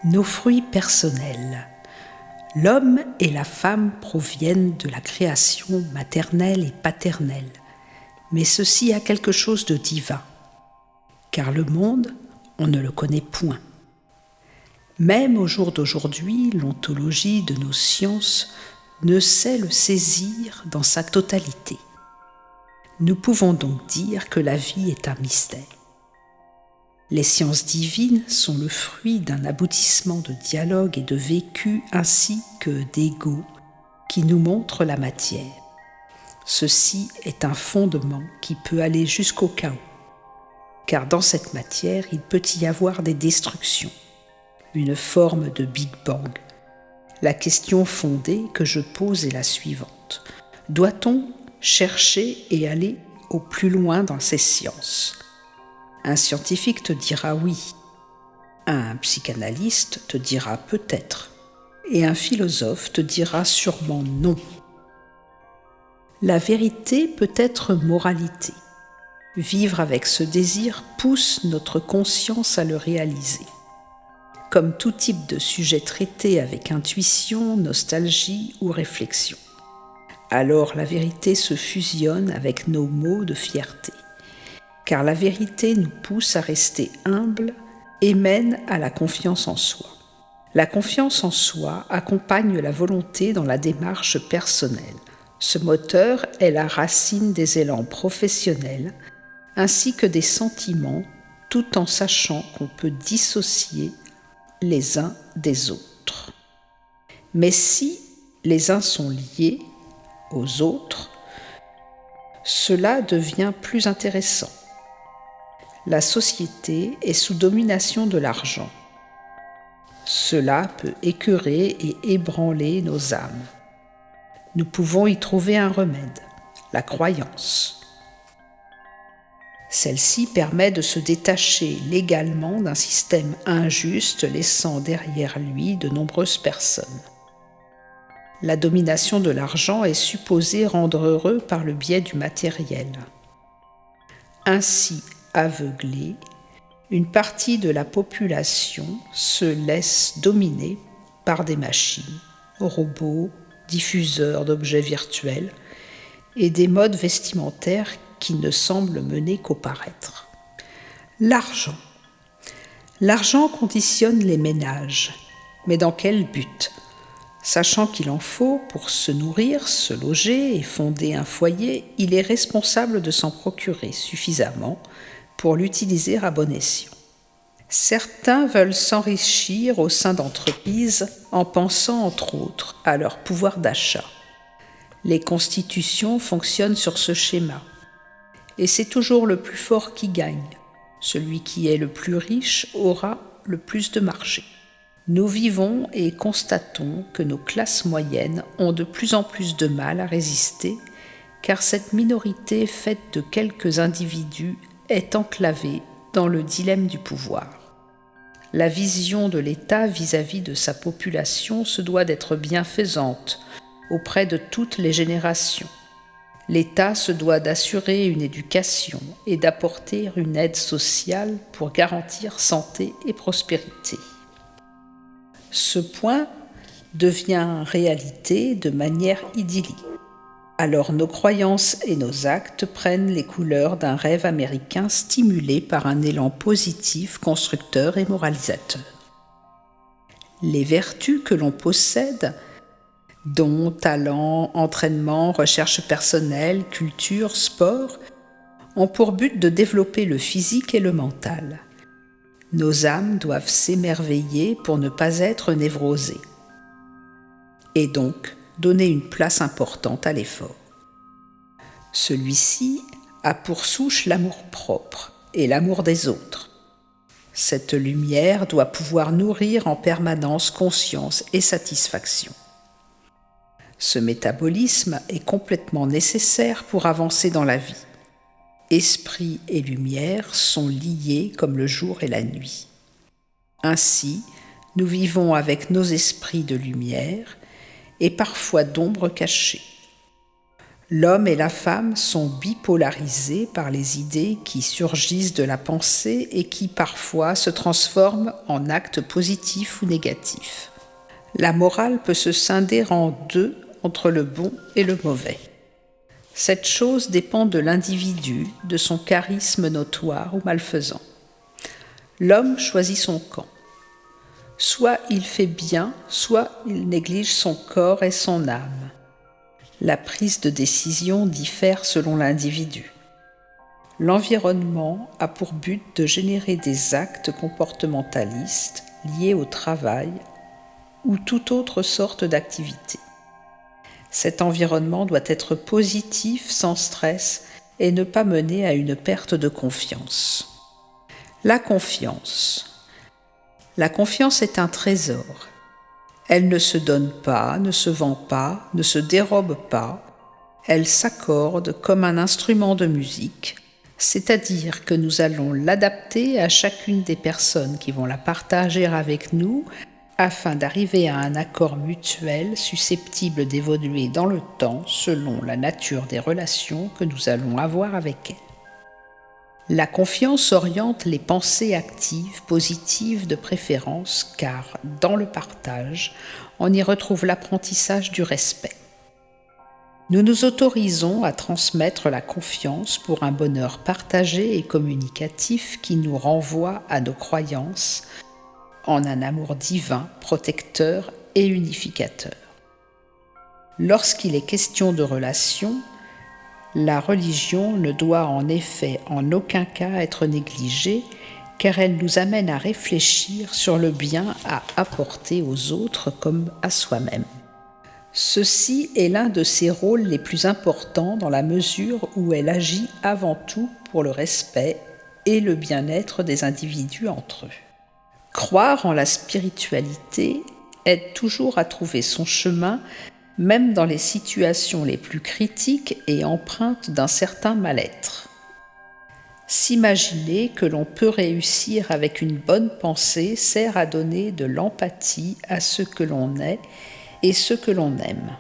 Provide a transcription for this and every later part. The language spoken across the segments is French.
Nos fruits personnels. L'homme et la femme proviennent de la création maternelle et paternelle, mais ceci a quelque chose de divin, car le monde, on ne le connaît point. Même au jour d'aujourd'hui, l'ontologie de nos sciences ne sait le saisir dans sa totalité. Nous pouvons donc dire que la vie est un mystère. Les sciences divines sont le fruit d'un aboutissement de dialogue et de vécu ainsi que d'ego qui nous montrent la matière. Ceci est un fondement qui peut aller jusqu'au chaos, car dans cette matière, il peut y avoir des destructions, une forme de Big Bang. La question fondée que je pose est la suivante. Doit-on chercher et aller au plus loin dans ces sciences ? Un scientifique te dira oui, un psychanalyste te dira peut-être, et un philosophe te dira sûrement non. La vérité peut être moralité. Vivre avec ce désir pousse notre conscience à le réaliser. Comme tout type de sujet traité avec intuition, nostalgie ou réflexion. Alors la vérité se fusionne avec nos mots de fierté. Car la vérité nous pousse à rester humbles et mène à la confiance en soi. La confiance en soi accompagne la volonté dans la démarche personnelle. Ce moteur est la racine des élans professionnels ainsi que des sentiments, tout en sachant qu'on peut dissocier les uns des autres. Mais si les uns sont liés aux autres, cela devient plus intéressant. La société est sous domination de l'argent. Cela peut écœurer et ébranler nos âmes. Nous pouvons y trouver un remède, la croyance. Celle-ci permet de se détacher légalement d'un système injuste laissant derrière lui de nombreuses personnes. La domination de l'argent est supposée rendre heureux par le biais du matériel. Ainsi, aveuglée, une partie de la population se laisse dominer par des machines, robots, diffuseurs d'objets virtuels et des modes vestimentaires qui ne semblent mener qu'au paraître. L'argent. L'argent conditionne les ménages, mais dans quel but ? Sachant qu'il en faut pour se nourrir, se loger et fonder un foyer, il est responsable de s'en procurer suffisamment pour l'utiliser à bon escient. Certains veulent s'enrichir au sein d'entreprises en pensant entre autres à leur pouvoir d'achat. Les constitutions fonctionnent sur ce schéma. Et c'est toujours le plus fort qui gagne. Celui qui est le plus riche aura le plus de marché. Nous vivons et constatons que nos classes moyennes ont de plus en plus de mal à résister, car cette minorité faite de quelques individus est enclavée dans le dilemme du pouvoir. La vision de l'État vis-à-vis de sa population se doit d'être bienfaisante auprès de toutes les générations. L'État se doit d'assurer une éducation et d'apporter une aide sociale pour garantir santé et prospérité. Ce point devient réalité de manière idyllique. Alors nos croyances et nos actes prennent les couleurs d'un rêve américain stimulé par un élan positif, constructeur et moralisateur. Les vertus que l'on possède, dont talent, entraînement, recherche personnelle, culture, sport, ont pour but de développer le physique et le mental. Nos âmes doivent s'émerveiller pour ne pas être névrosées. Et donc, donner une place importante à l'effort. Celui-ci a pour souche l'amour-propre et l'amour des autres. Cette lumière doit pouvoir nourrir en permanence conscience et satisfaction. Ce métabolisme est complètement nécessaire pour avancer dans la vie. Esprit et lumière sont liés comme le jour et la nuit. Ainsi, nous vivons avec nos esprits de lumière et parfois d'ombre cachée. L'homme et la femme sont bipolarisés par les idées qui surgissent de la pensée et qui parfois se transforment en actes positifs ou négatifs. La morale peut se scinder en deux entre le bon et le mauvais. Cette chose dépend de l'individu, de son charisme notoire ou malfaisant. L'homme choisit son camp. Soit il fait bien, soit il néglige son corps et son âme. La prise de décision diffère selon l'individu. L'environnement a pour but de générer des actes comportementalistes liés au travail ou toute autre sorte d'activité. Cet environnement doit être positif, sans stress, et ne pas mener à une perte de confiance. La confiance. La confiance est un trésor. Elle ne se donne pas, ne se vend pas, ne se dérobe pas. Elle s'accorde comme un instrument de musique, c'est-à-dire que nous allons l'adapter à chacune des personnes qui vont la partager avec nous afin d'arriver à un accord mutuel susceptible d'évoluer dans le temps selon la nature des relations que nous allons avoir avec elle. La confiance oriente les pensées actives, positives de préférence, car dans le partage, on y retrouve l'apprentissage du respect. Nous nous autorisons à transmettre la confiance pour un bonheur partagé et communicatif qui nous renvoie à nos croyances en un amour divin, protecteur et unificateur. Lorsqu'il est question de relation, la religion ne doit en effet en aucun cas être négligée, car elle nous amène à réfléchir sur le bien à apporter aux autres comme à soi-même. Ceci est l'un de ses rôles les plus importants dans la mesure où elle agit avant tout pour le respect et le bien-être des individus entre eux. Croire en la spiritualité aide toujours à trouver son chemin, même dans les situations les plus critiques et empreintes d'un certain mal-être. S'imaginer que l'on peut réussir avec une bonne pensée sert à donner de l'empathie à ce que l'on est et ce que l'on aime.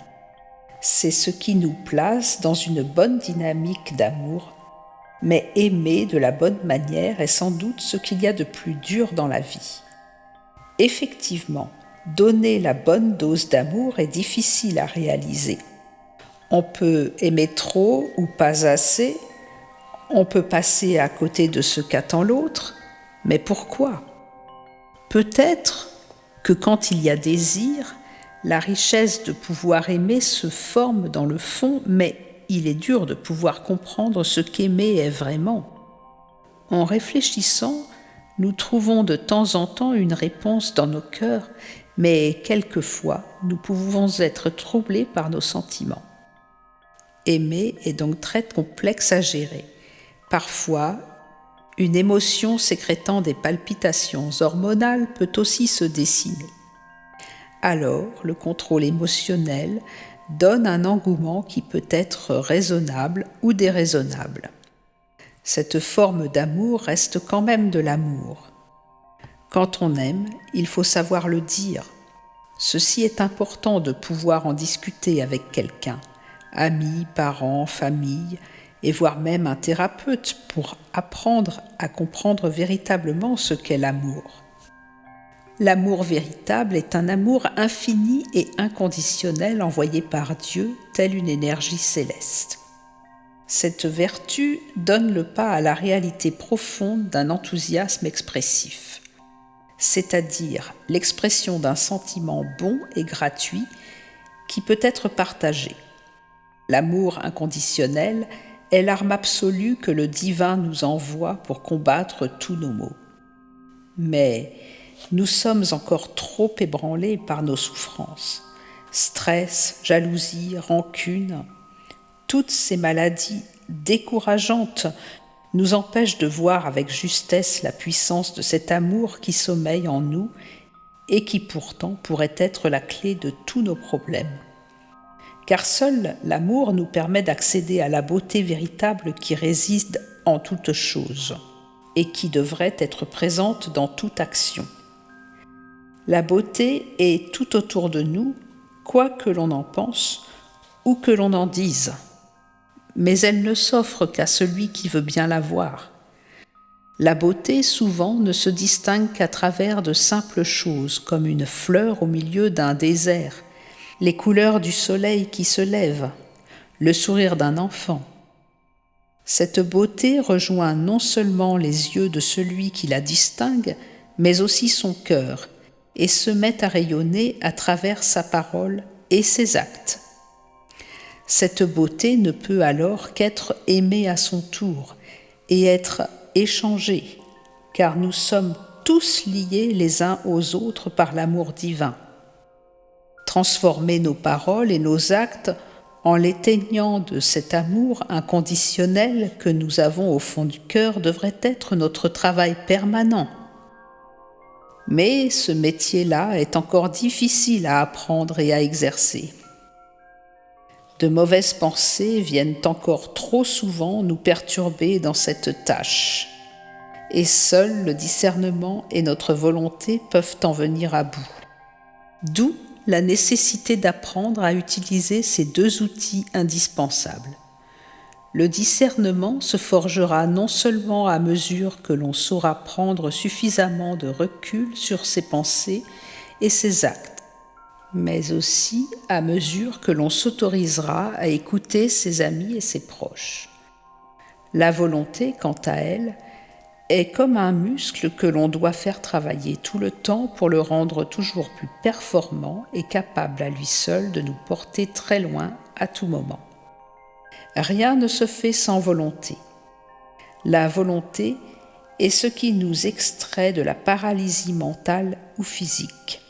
C'est ce qui nous place dans une bonne dynamique d'amour, mais aimer de la bonne manière est sans doute ce qu'il y a de plus dur dans la vie. Effectivement, donner la bonne dose d'amour est difficile à réaliser. On peut aimer trop ou pas assez, on peut passer à côté de ce qu'attend l'autre, mais pourquoi ? Peut-être que quand il y a désir, la richesse de pouvoir aimer se forme dans le fond, mais il est dur de pouvoir comprendre ce qu'aimer est vraiment. En réfléchissant, nous trouvons de temps en temps une réponse dans nos cœurs, mais quelquefois, nous pouvons être troublés par nos sentiments. Aimer est donc très complexe à gérer. Parfois, une émotion sécrétant des palpitations hormonales peut aussi se dessiner. Alors, le contrôle émotionnel donne un engouement qui peut être raisonnable ou déraisonnable. Cette forme d'amour reste quand même de l'amour. Quand on aime, il faut savoir le dire. Ceci est important de pouvoir en discuter avec quelqu'un, amis, parents, famille, et voire même un thérapeute pour apprendre à comprendre véritablement ce qu'est l'amour. L'amour véritable est un amour infini et inconditionnel envoyé par Dieu, telle une énergie céleste. Cette vertu donne le pas à la réalité profonde d'un enthousiasme expressif, c'est-à-dire l'expression d'un sentiment bon et gratuit qui peut être partagé. L'amour inconditionnel est l'arme absolue que le divin nous envoie pour combattre tous nos maux. Mais nous sommes encore trop ébranlés par nos souffrances. Stress, jalousie, rancune, toutes ces maladies décourageantes nous empêchent de voir avec justesse la puissance de cet amour qui sommeille en nous et qui pourtant pourrait être la clé de tous nos problèmes. Car seul l'amour nous permet d'accéder à la beauté véritable qui réside en toute chose et qui devrait être présente dans toute action. La beauté est tout autour de nous, quoi que l'on en pense ou que l'on en dise. mais elle ne s'offre qu'à celui qui veut bien la voir. La beauté, souvent, ne se distingue qu'à travers de simples choses, comme une fleur au milieu d'un désert, les couleurs du soleil qui se lève, le sourire d'un enfant. Cette beauté rejoint non seulement les yeux de celui qui la distingue, mais aussi son cœur, et se met à rayonner à travers sa parole et ses actes. Cette beauté ne peut alors qu'être aimée à son tour et être échangée, car nous sommes tous liés les uns aux autres par l'amour divin. Transformer nos paroles et nos actes en les teignant de cet amour inconditionnel que nous avons au fond du cœur devrait être notre travail permanent. Mais ce métier-là est encore difficile à apprendre et à exercer. De mauvaises pensées viennent encore trop souvent nous perturber dans cette tâche. Et seul le discernement et notre volonté peuvent en venir à bout. D'où la nécessité d'apprendre à utiliser ces deux outils indispensables. Le discernement se forgera non seulement à mesure que l'on saura prendre suffisamment de recul sur ses pensées et ses actes, mais aussi à mesure que l'on s'autorisera à écouter ses amis et ses proches. La volonté, quant à elle, est comme un muscle que l'on doit faire travailler tout le temps pour le rendre toujours plus performant et capable à lui seul de nous porter très loin à tout moment. Rien ne se fait sans volonté. La volonté est ce qui nous extrait de la paralysie mentale ou physique.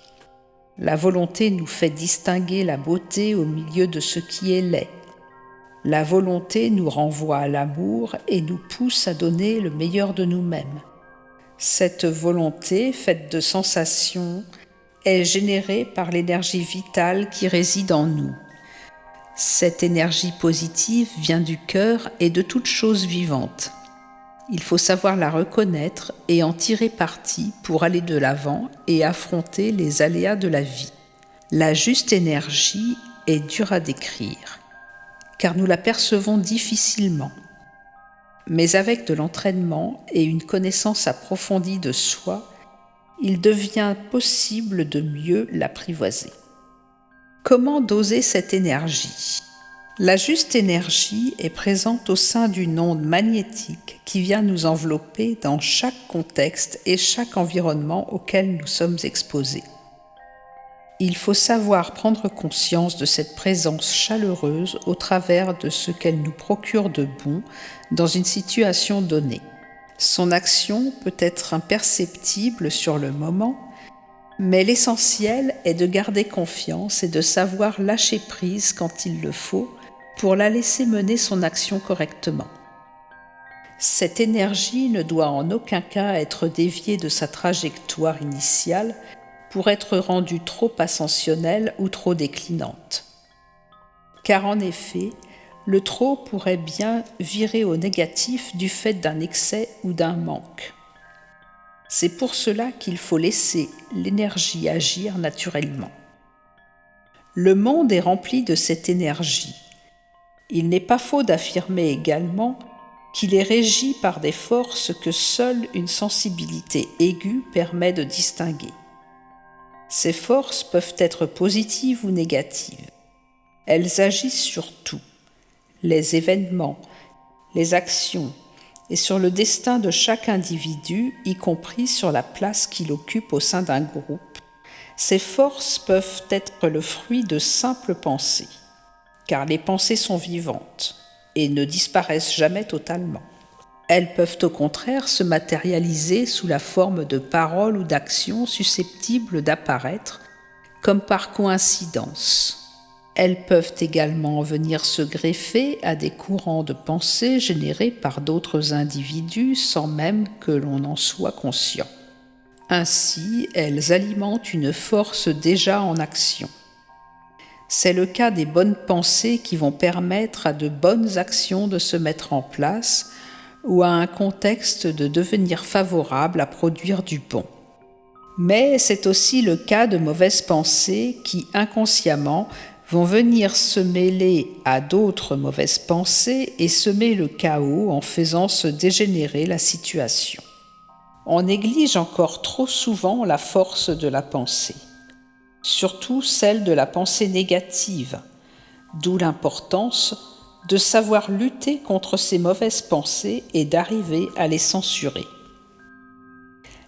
La volonté nous fait distinguer la beauté au milieu de ce qui est laid. La volonté nous renvoie à l'amour et nous pousse à donner le meilleur de nous-mêmes. Cette volonté, faite de sensations, est générée par l'énergie vitale qui réside en nous. Cette énergie positive vient du cœur et de toute chose vivante. Il faut savoir la reconnaître et en tirer parti pour aller de l'avant et affronter les aléas de la vie. La juste énergie est dure à décrire, car nous la percevons difficilement. Mais avec de l'entraînement et une connaissance approfondie de soi, il devient possible de mieux l'apprivoiser. Comment doser cette énergie ? La juste énergie est présente au sein d'une onde magnétique qui vient nous envelopper dans chaque contexte et chaque environnement auquel nous sommes exposés. Il faut savoir prendre conscience de cette présence chaleureuse au travers de ce qu'elle nous procure de bon dans une situation donnée. Son action peut être imperceptible sur le moment, mais l'essentiel est de garder confiance et de savoir lâcher prise quand il le faut pour la laisser mener son action correctement. Cette énergie ne doit en aucun cas être déviée de sa trajectoire initiale pour être rendue trop ascensionnelle ou trop déclinante. Car en effet, le trop pourrait bien virer au négatif du fait d'un excès ou d'un manque. C'est pour cela qu'il faut laisser l'énergie agir naturellement. Le monde est rempli de cette énergie. Il n'est pas faux d'affirmer également qu'il est régi par des forces que seule une sensibilité aiguë permet de distinguer. Ces forces peuvent être positives ou négatives. Elles agissent sur tout, les événements, les actions, et sur le destin de chaque individu, y compris sur la place qu'il occupe au sein d'un groupe. Ces forces peuvent être le fruit de simples pensées, car les pensées sont vivantes et ne disparaissent jamais totalement. Elles peuvent au contraire se matérialiser sous la forme de paroles ou d'actions susceptibles d'apparaître, comme par coïncidence. Elles peuvent également venir se greffer à des courants de pensée générés par d'autres individus sans même que l'on en soit conscient. Ainsi, elles alimentent une force déjà en action. C'est le cas des bonnes pensées qui vont permettre à de bonnes actions de se mettre en place ou à un contexte de devenir favorable à produire du bon. Mais c'est aussi le cas de mauvaises pensées qui, inconsciemment, vont venir se mêler à d'autres mauvaises pensées et semer le chaos en faisant se dégénérer la situation. On néglige encore trop souvent la force de la pensée, surtout celle de la pensée négative, d'où l'importance de savoir lutter contre ces mauvaises pensées et d'arriver à les censurer.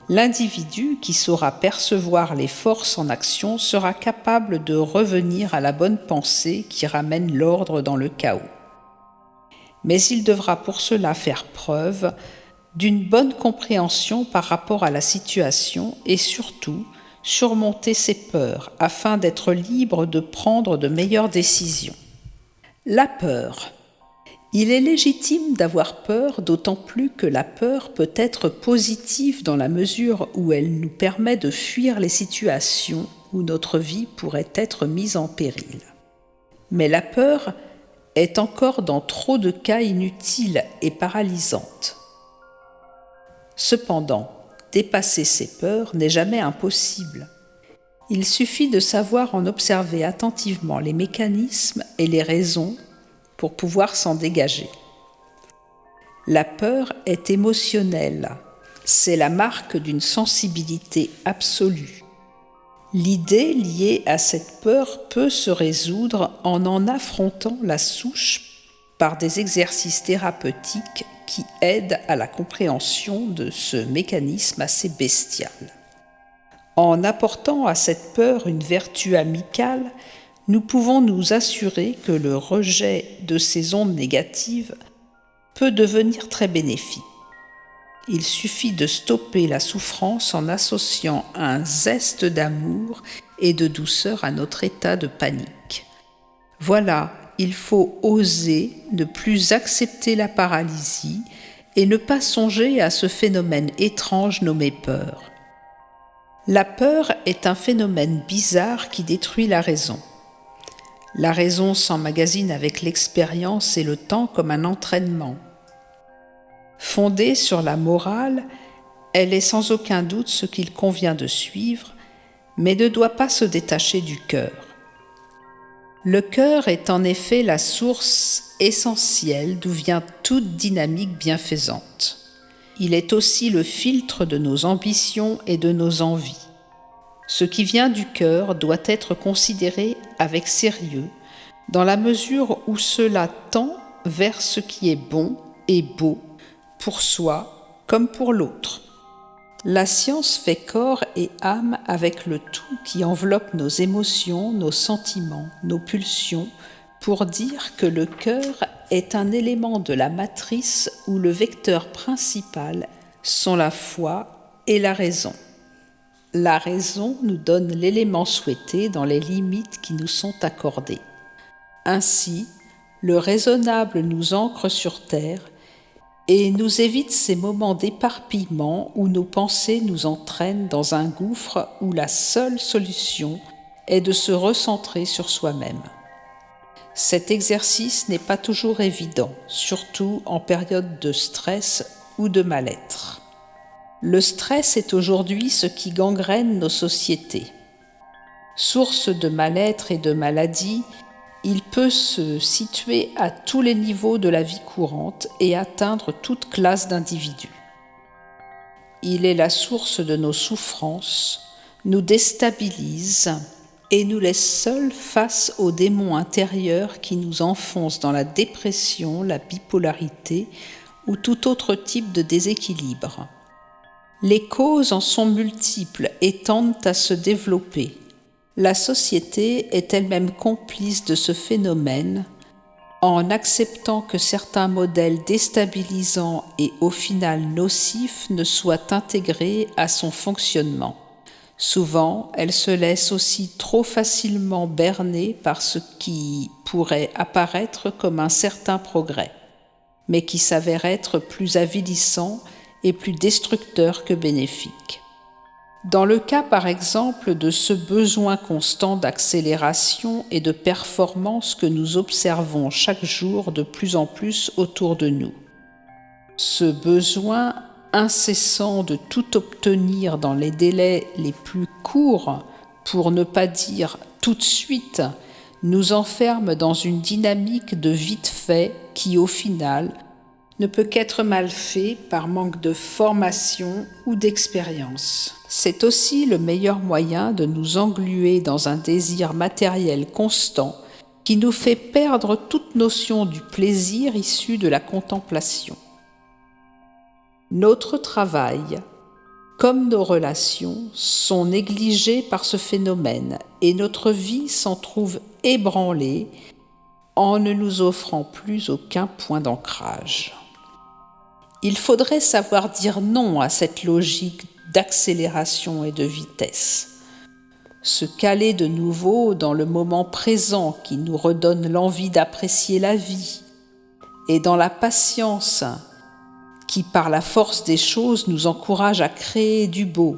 L'individu qui saura percevoir les forces en action sera capable de revenir à la bonne pensée qui ramène l'ordre dans le chaos. Mais il devra pour cela faire preuve d'une bonne compréhension par rapport à la situation et surtout surmonter ses peurs afin d'être libre de prendre de meilleures décisions. La peur. Il est légitime d'avoir peur, d'autant plus que la peur peut être positive dans la mesure où elle nous permet de fuir les situations où notre vie pourrait être mise en péril. Mais la peur est encore dans trop de cas inutile et paralysante. Cependant, dépasser ces peurs n'est jamais impossible. Il suffit de savoir en observer attentivement les mécanismes et les raisons pour pouvoir s'en dégager. La peur est émotionnelle. C'est la marque d'une sensibilité absolue. L'idée liée à cette peur peut se résoudre en affrontant la souche par des exercices thérapeutiques qui aident à la compréhension de ce mécanisme assez bestial. En apportant à cette peur une vertu amicale, nous pouvons nous assurer que le rejet de ces ondes négatives peut devenir très bénéfique. Il suffit de stopper la souffrance en associant un zeste d'amour et de douceur à notre état de panique. Voilà, il faut oser ne plus accepter la paralysie et ne pas songer à ce phénomène étrange nommé peur. La peur est un phénomène bizarre qui détruit la raison. La raison s'emmagasine avec l'expérience et le temps comme un entraînement. Fondée sur la morale, elle est sans aucun doute ce qu'il convient de suivre, mais ne doit pas se détacher du cœur. Le cœur est en effet la source essentielle d'où vient toute dynamique bienfaisante. Il est aussi le filtre de nos ambitions et de nos envies. Ce qui vient du cœur doit être considéré avec sérieux, dans la mesure où cela tend vers ce qui est bon et beau pour soi comme pour l'autre. La science fait corps et âme avec le tout qui enveloppe nos émotions, nos sentiments, nos pulsions, pour dire que le cœur est un élément de la matrice où le vecteur principal sont la foi et la raison. La raison nous donne l'élément souhaité dans les limites qui nous sont accordées. Ainsi, le raisonnable nous ancre sur terre et nous évite ces moments d'éparpillement où nos pensées nous entraînent dans un gouffre où la seule solution est de se recentrer sur soi-même. Cet exercice n'est pas toujours évident, surtout en période de stress ou de mal-être. Le stress est aujourd'hui ce qui gangrène nos sociétés. Source de mal-être et de maladie, il peut se situer à tous les niveaux de la vie courante et atteindre toute classe d'individus. Il est la source de nos souffrances, nous déstabilise et nous laisse seuls face aux démons intérieurs qui nous enfoncent dans la dépression, la bipolarité ou tout autre type de déséquilibre. Les causes en sont multiples et tendent à se développer. La société est elle-même complice de ce phénomène en acceptant que certains modèles déstabilisants et au final nocifs ne soient intégrés à son fonctionnement. Souvent, elle se laisse aussi trop facilement berner par ce qui pourrait apparaître comme un certain progrès, mais qui s'avère être plus avilissant et plus destructeur que bénéfique. Dans le cas par exemple de ce besoin constant d'accélération et de performance que nous observons chaque jour de plus en plus autour de nous. Ce besoin incessant de tout obtenir dans les délais les plus courts, pour ne pas dire tout de suite, nous enferme dans une dynamique de vite fait qui, au final, ne peut qu'être mal fait par manque de formation ou d'expérience. C'est aussi le meilleur moyen de nous engluer dans un désir matériel constant qui nous fait perdre toute notion du plaisir issu de la contemplation. Notre travail, comme nos relations, sont négligés par ce phénomène et notre vie s'en trouve ébranlée en ne nous offrant plus aucun point d'ancrage. Il faudrait savoir dire non à cette logique d'accélération et de vitesse. Se caler de nouveau dans le moment présent qui nous redonne l'envie d'apprécier la vie et dans la patience qui, par la force des choses, nous encourage à créer du beau.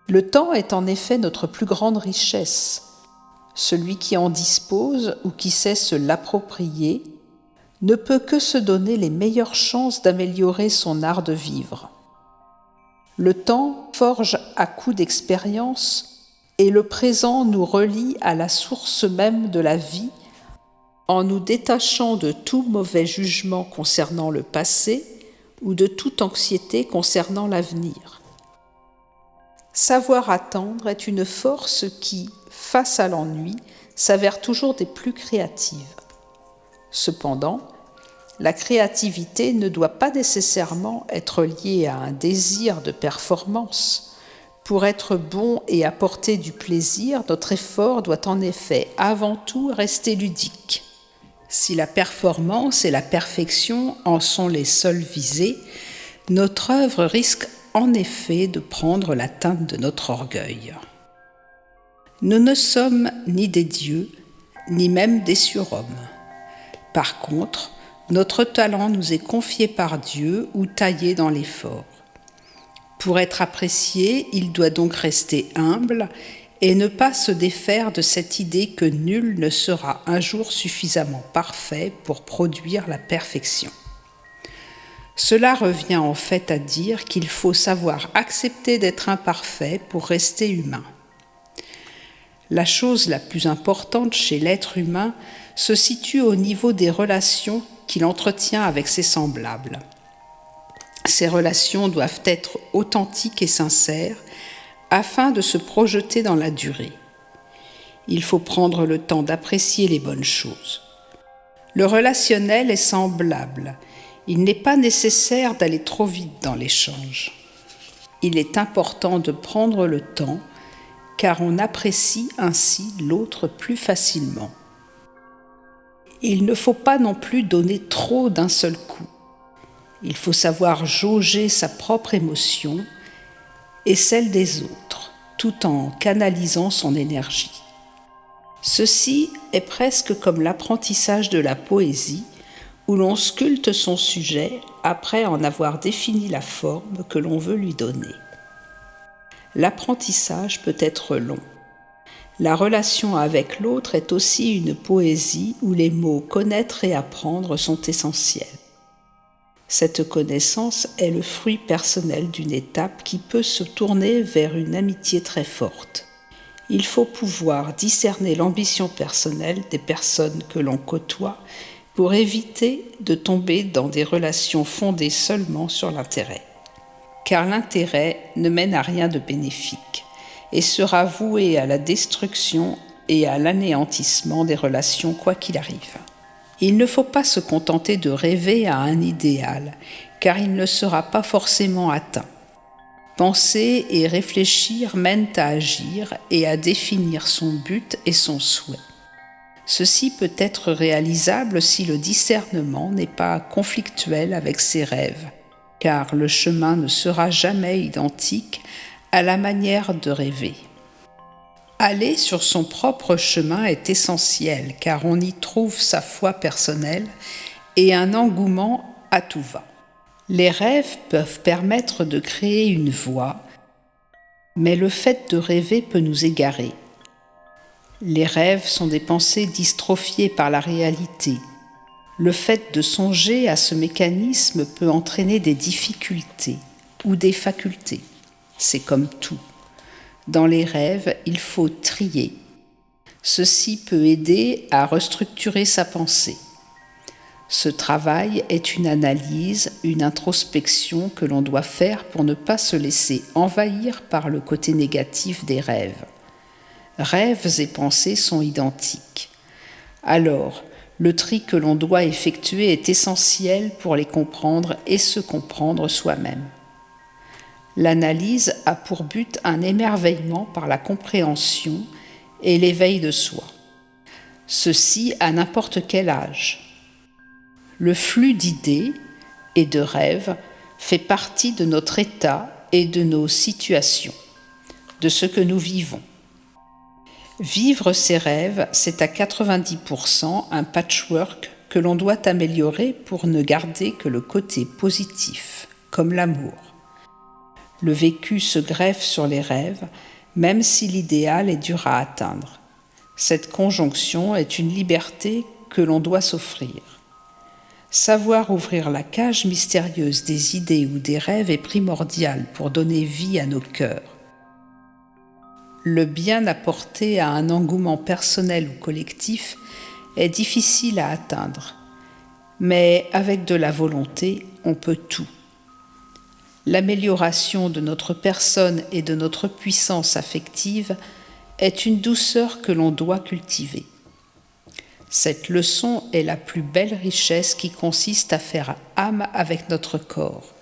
Le temps est en effet notre plus grande richesse. Celui qui en dispose ou qui sait se l'approprier ne peut que se donner les meilleures chances d'améliorer son art de vivre. Le temps forge à coups d'expérience et le présent nous relie à la source même de la vie en nous détachant de tout mauvais jugement concernant le passé ou de toute anxiété concernant l'avenir. Savoir attendre est une force qui, face à l'ennui, s'avère toujours des plus créatives. Cependant, la créativité ne doit pas nécessairement être liée à un désir de performance. Pour être bon et apporter du plaisir, notre effort doit en effet avant tout rester ludique. Si la performance et la perfection en sont les seules visées, notre œuvre risque en effet de prendre la teinte de notre orgueil. Nous ne sommes ni des dieux, ni même des surhommes. Par contre, notre talent nous est confié par Dieu ou taillé dans l'effort. Pour être apprécié, il doit donc rester humble et ne pas se défaire de cette idée que nul ne sera un jour suffisamment parfait pour produire la perfection. Cela revient en fait à dire qu'il faut savoir accepter d'être imparfait pour rester humain. La chose la plus importante chez l'être humain se situe au niveau des relations qu'il entretient avec ses semblables. Ces relations doivent être authentiques et sincères afin de se projeter dans la durée. Il faut prendre le temps d'apprécier les bonnes choses. Le relationnel est semblable. Il n'est pas nécessaire d'aller trop vite dans l'échange. Il est important de prendre le temps car on apprécie ainsi l'autre plus facilement. Il ne faut pas non plus donner trop d'un seul coup. Il faut savoir jauger sa propre émotion et celle des autres, tout en canalisant son énergie. Ceci est presque comme l'apprentissage de la poésie, où l'on sculpte son sujet après en avoir défini la forme que l'on veut lui donner. L'apprentissage peut être long. La relation avec l'autre est aussi une poésie où les mots « connaître » et « apprendre » sont essentiels. Cette connaissance est le fruit personnel d'une étape qui peut se tourner vers une amitié très forte. Il faut pouvoir discerner l'ambition personnelle des personnes que l'on côtoie pour éviter de tomber dans des relations fondées seulement sur l'intérêt. Car l'intérêt ne mène à rien de bénéfique et sera voué à la destruction et à l'anéantissement des relations quoi qu'il arrive. Il ne faut pas se contenter de rêver à un idéal, car il ne sera pas forcément atteint. Penser et réfléchir mènent à agir et à définir son but et son souhait. Ceci peut être réalisable si le discernement n'est pas conflictuel avec ses rêves, car le chemin ne sera jamais identique à la manière de rêver. Aller sur son propre chemin est essentiel car on y trouve sa foi personnelle et un engouement à tout va. Les rêves peuvent permettre de créer une voie, mais le fait de rêver peut nous égarer. Les rêves sont des pensées dystrophiées par la réalité. Le fait de songer à ce mécanisme peut entraîner des difficultés ou des facultés. C'est comme tout. Dans les rêves, il faut trier. Ceci peut aider à restructurer sa pensée. Ce travail est une analyse, une introspection que l'on doit faire pour ne pas se laisser envahir par le côté négatif des rêves. Rêves et pensées sont identiques. Alors, le tri que l'on doit effectuer est essentiel pour les comprendre et se comprendre soi-même. L'analyse a pour but un émerveillement par la compréhension et l'éveil de soi. Ceci à n'importe quel âge. Le flux d'idées et de rêves fait partie de notre état et de nos situations, de ce que nous vivons. Vivre ses rêves, c'est à 90% un patchwork que l'on doit améliorer pour ne garder que le côté positif, comme l'amour. Le vécu se greffe sur les rêves, même si l'idéal est dur à atteindre. Cette conjonction est une liberté que l'on doit s'offrir. Savoir ouvrir la cage mystérieuse des idées ou des rêves est primordial pour donner vie à nos cœurs. Le bien apporté à un engouement personnel ou collectif est difficile à atteindre, mais avec de la volonté, on peut tout. L'amélioration de notre personne et de notre puissance affective est une douceur que l'on doit cultiver. Cette leçon est la plus belle richesse qui consiste à faire âme avec notre corps.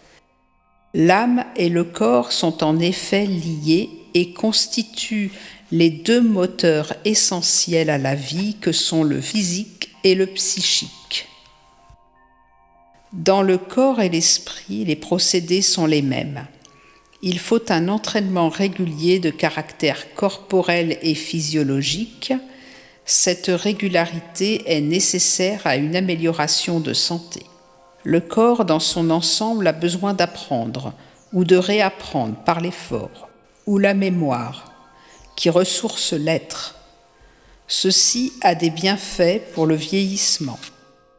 L'âme et le corps sont en effet liés et constituent les deux moteurs essentiels à la vie que sont le physique et le psychique. Dans le corps et l'esprit, les procédés sont les mêmes. Il faut un entraînement régulier de caractère corporel et physiologique. Cette régularité est nécessaire à une amélioration de santé. Le corps dans son ensemble a besoin d'apprendre ou de réapprendre par l'effort ou la mémoire, qui ressource l'être. Ceci a des bienfaits pour le vieillissement.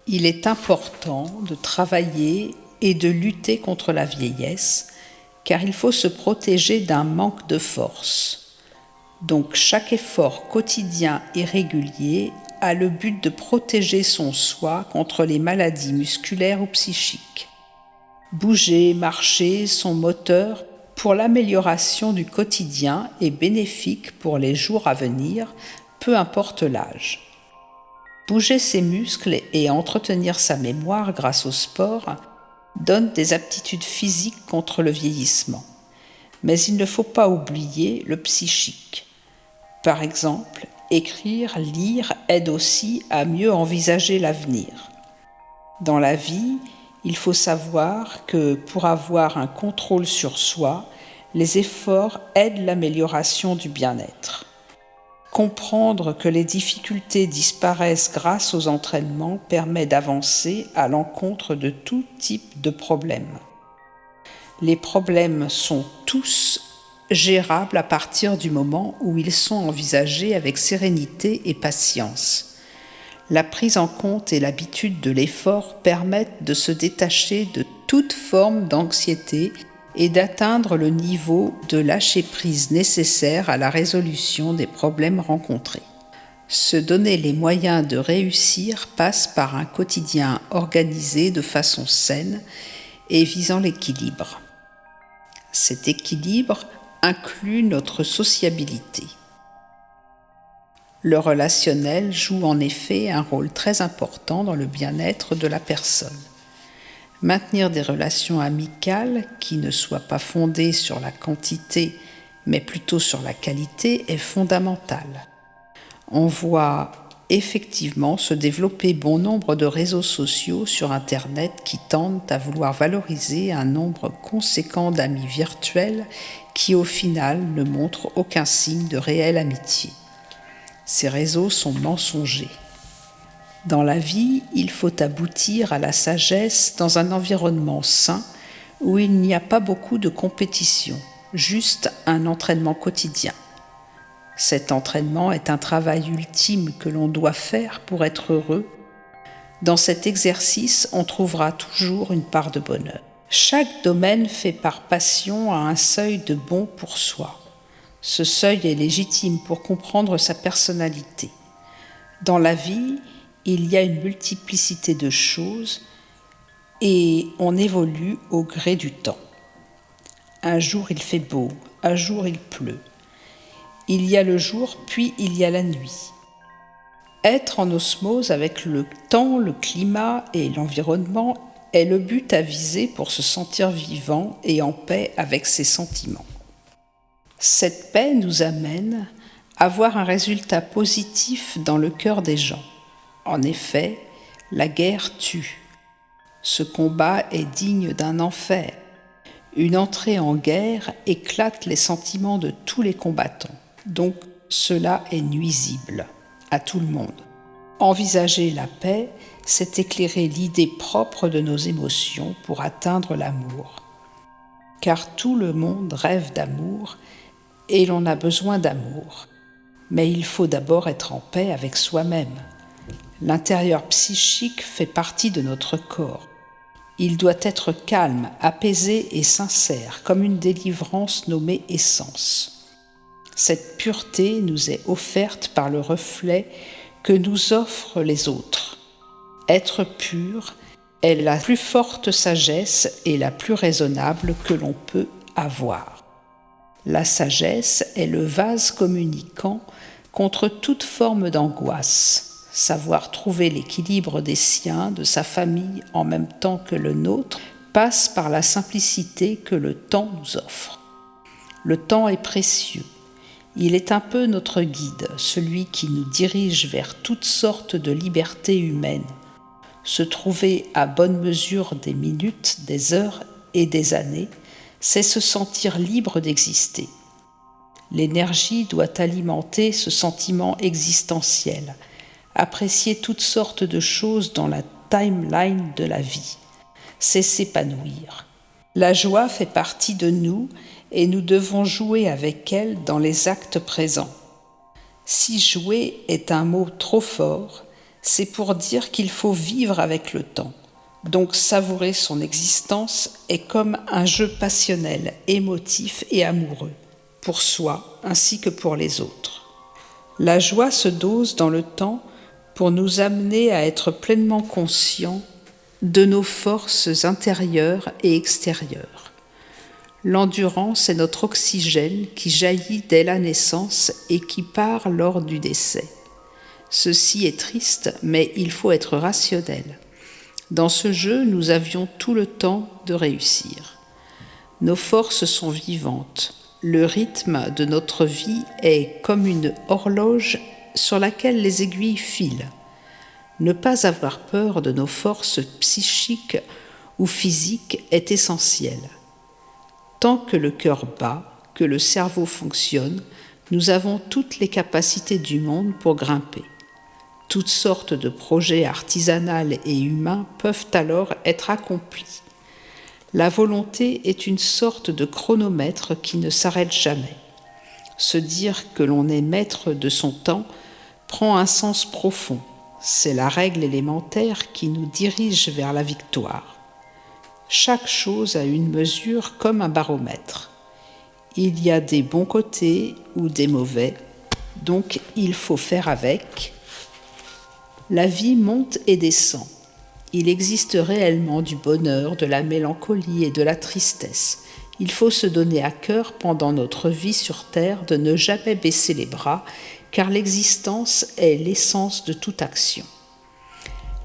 Il est important de travailler et de lutter contre la vieillesse, car il faut se protéger d'un manque de force. Donc chaque effort quotidien et régulier a le but de protéger son soi contre les maladies musculaires ou psychiques. Bouger, marcher sont moteurs pour l'amélioration du quotidien et bénéfiques pour les jours à venir, peu importe l'âge. Bouger ses muscles et entretenir sa mémoire grâce au sport donne des aptitudes physiques contre le vieillissement. Mais il ne faut pas oublier le psychique. Par exemple, écrire, lire aide aussi à mieux envisager l'avenir. Dans la vie, il faut savoir que pour avoir un contrôle sur soi, les efforts aident l'amélioration du bien-être. Comprendre que les difficultés disparaissent grâce aux entraînements permet d'avancer à l'encontre de tout type de problèmes. Les problèmes sont tous gérables à partir du moment où ils sont envisagés avec sérénité et patience. La prise en compte et l'habitude de l'effort permettent de se détacher de toute forme d'anxiété et d'atteindre le niveau de lâcher-prise nécessaire à la résolution des problèmes rencontrés. Se donner les moyens de réussir passe par un quotidien organisé de façon saine et visant l'équilibre. Cet équilibre inclut notre sociabilité. Le relationnel joue en effet un rôle très important dans le bien-être de la personne. Maintenir des relations amicales qui ne soient pas fondées sur la quantité, mais plutôt sur la qualité, est fondamental. On voit effectivement se développer bon nombre de réseaux sociaux sur Internet qui tendent à vouloir valoriser un nombre conséquent d'amis virtuels qui au final ne montrent aucun signe de réelle amitié. Ces réseaux sont mensongers. Dans la vie, il faut aboutir à la sagesse dans un environnement sain où il n'y a pas beaucoup de compétition, juste un entraînement quotidien. Cet entraînement est un travail ultime que l'on doit faire pour être heureux. Dans cet exercice, on trouvera toujours une part de bonheur. Chaque domaine fait par passion à un seuil de bon pour soi. Ce seuil est légitime pour comprendre sa personnalité. Dans la vie, il y a une multiplicité de choses et on évolue au gré du temps. Un jour il fait beau, un jour il pleut. Il y a le jour, puis il y a la nuit. Être en osmose avec le temps, le climat et l'environnement est le but à viser pour se sentir vivant et en paix avec ses sentiments. Cette paix nous amène à voir un résultat positif dans le cœur des gens. En effet, la guerre tue. Ce combat est digne d'un enfer. Une entrée en guerre éclate les sentiments de tous les combattants. Donc, cela est nuisible à tout le monde. Envisager la paix, c'est éclairer l'idée propre de nos émotions pour atteindre l'amour. Car tout le monde rêve d'amour et l'on a besoin d'amour. Mais il faut d'abord être en paix avec soi-même. L'intérieur psychique fait partie de notre corps. Il doit être calme, apaisé et sincère, comme une délivrance nommée essence. Cette pureté nous est offerte par le reflet que nous offrent les autres. Être pur est la plus forte sagesse et la plus raisonnable que l'on peut avoir. La sagesse est le vase communicant contre toute forme d'angoisse. Savoir trouver l'équilibre des siens, de sa famille en même temps que le nôtre, passe par la simplicité que le temps nous offre. Le temps est précieux. Il est un peu notre guide, celui qui nous dirige vers toutes sortes de libertés humaines. Se trouver à bonne mesure des minutes, des heures et des années, c'est se sentir libre d'exister. L'énergie doit alimenter ce sentiment existentiel, apprécier toutes sortes de choses dans la timeline de la vie. C'est s'épanouir. La joie fait partie de nous et nous devons jouer avec elle dans les actes présents. Si jouer est un mot trop fort, c'est pour dire qu'il faut vivre avec le temps. Donc savourer son existence est comme un jeu passionnel, émotif et amoureux, pour soi ainsi que pour les autres. La joie se dose dans le temps pour nous amener à être pleinement conscients de nos forces intérieures et extérieures. L'endurance est notre oxygène qui jaillit dès la naissance et qui part lors du décès. Ceci est triste, mais il faut être rationnel. Dans ce jeu, nous avions tout le temps de réussir. Nos forces sont vivantes. Le rythme de notre vie est comme une horloge sur laquelle les aiguilles filent. Ne pas avoir peur de nos forces psychiques ou physiques est essentiel. Tant que le cœur bat, que le cerveau fonctionne, nous avons toutes les capacités du monde pour grimper. Toutes sortes de projets artisanaux et humains peuvent alors être accomplis. La volonté est une sorte de chronomètre qui ne s'arrête jamais. Se dire que l'on est maître de son temps prend un sens profond. C'est la règle élémentaire qui nous dirige vers la victoire. Chaque chose a une mesure comme un baromètre. Il y a des bons côtés ou des mauvais, donc il faut faire avec. La vie monte et descend. Il existe réellement du bonheur, de la mélancolie et de la tristesse. Il faut se donner à cœur pendant notre vie sur Terre de ne jamais baisser les bras, car l'existence est l'essence de toute action.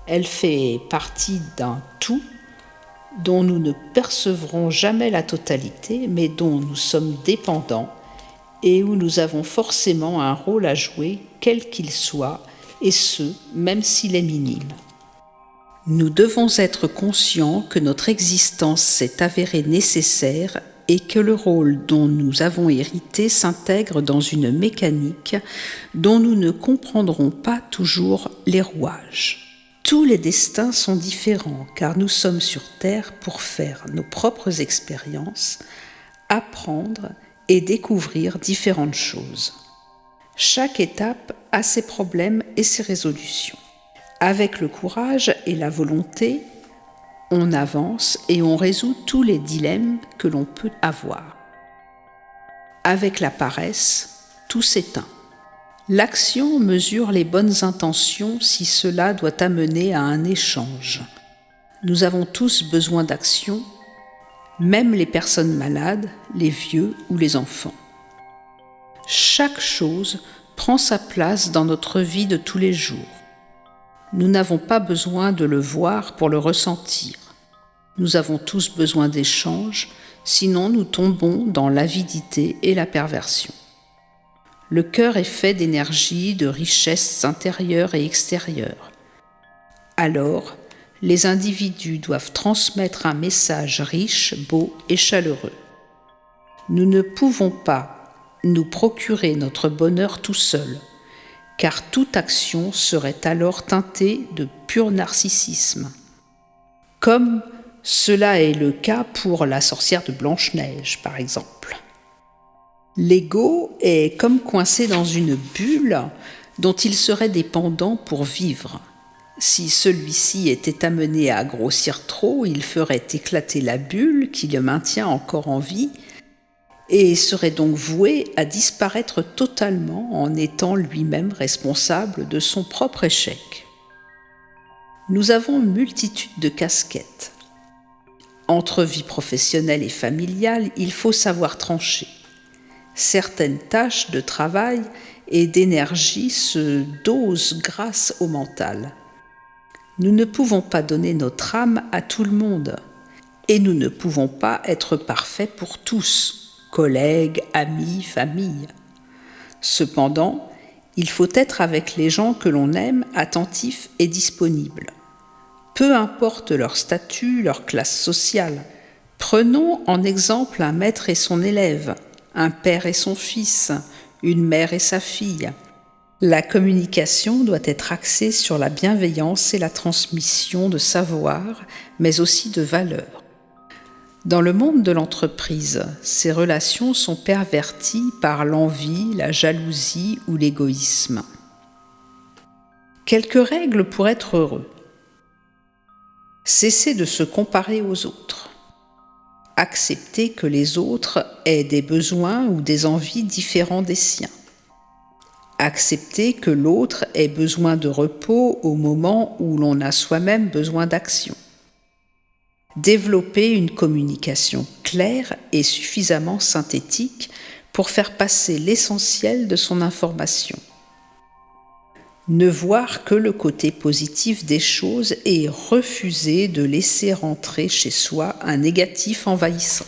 Elle fait partie d'un tout dont nous ne percevrons jamais la totalité, mais dont nous sommes dépendants et où nous avons forcément un rôle à jouer, quel qu'il soit, et ce, même s'il est minime. Nous devons être conscients que notre existence s'est avérée nécessaire et que le rôle dont nous avons hérité s'intègre dans une mécanique dont nous ne comprendrons pas toujours les rouages. Tous les destins sont différents car nous sommes sur Terre pour faire nos propres expériences, apprendre et découvrir différentes choses. Chaque étape a ses problèmes et ses résolutions. Avec le courage et la volonté, on avance et on résout tous les dilemmes que l'on peut avoir. Avec la paresse, tout s'éteint. L'action mesure les bonnes intentions si cela doit amener à un échange. Nous avons tous besoin d'action, même les personnes malades, les vieux ou les enfants. Chaque chose prend sa place dans notre vie de tous les jours. Nous n'avons pas besoin de le voir pour le ressentir. Nous avons tous besoin d'échanges, sinon nous tombons dans l'avidité et la perversion. Le cœur est fait d'énergie, de richesses intérieures et extérieures. Alors, les individus doivent transmettre un message riche, beau et chaleureux. Nous ne pouvons pas nous procurer notre bonheur tout seul, car toute action serait alors teintée de pur narcissisme, comme cela est le cas pour la sorcière de Blanche-Neige, par exemple. L'ego est comme coincé dans une bulle dont il serait dépendant pour vivre. Si celui-ci était amené à grossir trop, il ferait éclater la bulle qui le maintient encore en vie et serait donc voué à disparaître totalement en étant lui-même responsable de son propre échec. Nous avons multitude de casquettes. Entre vie professionnelle et familiale, il faut savoir trancher. Certaines tâches de travail et d'énergie se dosent grâce au mental. Nous ne pouvons pas donner notre âme à tout le monde et nous ne pouvons pas être parfaits pour tous, collègues, amis, famille. Cependant, il faut être avec les gens que l'on aime, attentifs et disponibles. Peu importe leur statut, leur classe sociale. Prenons en exemple un maître et son élève, un père et son fils, une mère et sa fille. La communication doit être axée sur la bienveillance et la transmission de savoir, mais aussi de valeurs. Dans le monde de l'entreprise, ces relations sont perverties par l'envie, la jalousie ou l'égoïsme. Quelques règles pour être heureux. Cessez de se comparer aux autres. Acceptez que les autres aient des besoins ou des envies différents des siens. Acceptez que l'autre ait besoin de repos au moment où l'on a soi-même besoin d'action. Développer une communication claire et suffisamment synthétique pour faire passer l'essentiel de son information. Ne voir que le côté positif des choses et refuser de laisser rentrer chez soi un négatif envahissant.